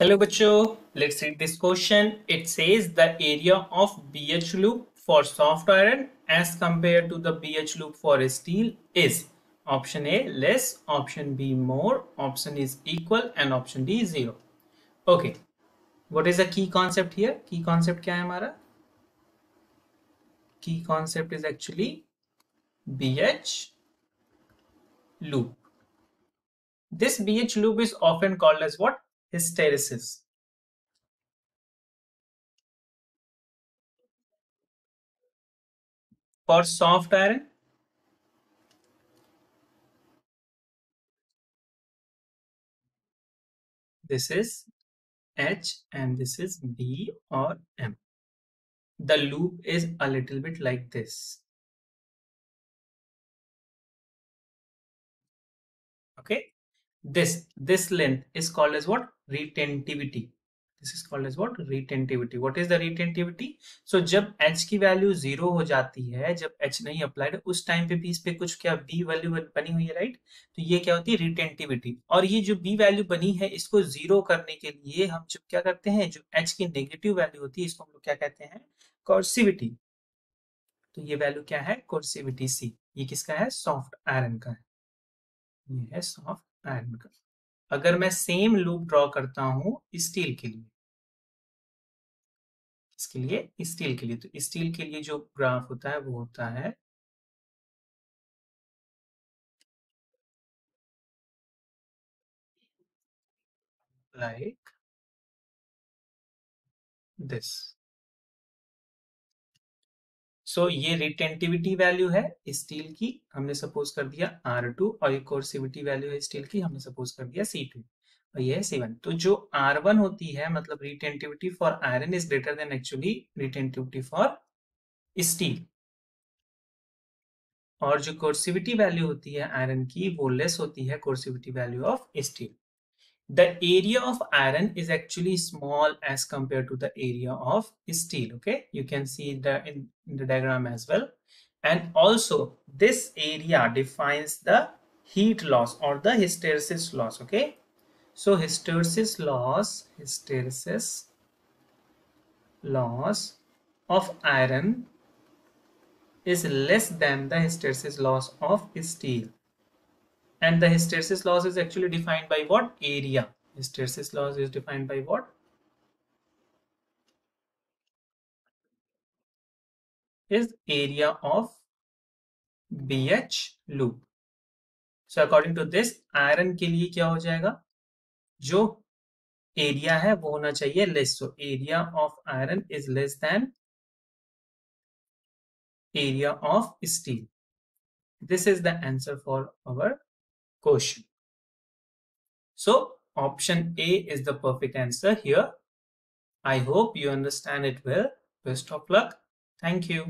Hello बच्चों, let's read this question. It says the area of BH loop for soft iron as compared to the BH loop for steel is option A less, option B more, option is equal and option D is 0. Okay, what is the key concept here? Key concept क्या है हमारा? Key concept is actually BH loop. This BH loop is often called as what? Hysteresis. For soft iron, this is H and this is B or M. The loop is a little bit like this. Okay, this length is called as what? Retentivity. This is called as what? Retentivity. What is the retentivity? So जब h की value 0 हो जाती है, जब h नहीं applied, उस time पे भी इस पे कुछ क्या b वैल्यू बनी हुई है, राइट? तो ये क्या होती है? रिटेंटिविटी. और ये जो b वैल्यू बनी है, इसको 0 करने के लिए हम जब क्या करते हैं, जो h की नेगेटिव वैल्यू होती है, इसको हम लोग क्या कहते हैं? कोर्सिविटी. तो ये वैल्यू क्या है? कोर्सिविटी सी. ये किसका है? सॉफ्ट आयरन का है. ये है सॉफ्ट आयरन का. अगर मैं सेम लूप ड्रॉ करता हूं स्टील के लिए, इसके लिए स्टील के लिए, तो स्टील के लिए जो ग्राफ होता है वो होता है लाइक दिस. सो ये रिटेंटिविटी वैल्यू है स्टील की, हमने सपोज कर दिया R2, और ये कोर्सिविटी वैल्यू है स्टील की, हमने सपोज कर दिया C2, और ये है C1. तो जो R1 होती है, मतलब retentivity for iron is greater than actually retentivity for steel, और जो कोर्सिविटी वैल्यू होती है आयरन की वो लेस होती है कोर्सिविटी value of steel. The area of iron is actually small as compared to the area of steel. Okay, you can see in the diagram as well. And also this area defines the heat loss or the hysteresis loss. Okay, so hysteresis loss of iron is less than the hysteresis loss of steel. And the hysteresis loss is actually defined by what? Area. Hysteresis loss is defined by what? Is area of BH loop. So according to this, iron के लिए क्या हो जाएगा? जो area है वो होना चाहिए less. So area of iron is less than area of steel. This is the answer for our question. So option A is the perfect answer here. I hope you understand it well. Best of luck. Thank you.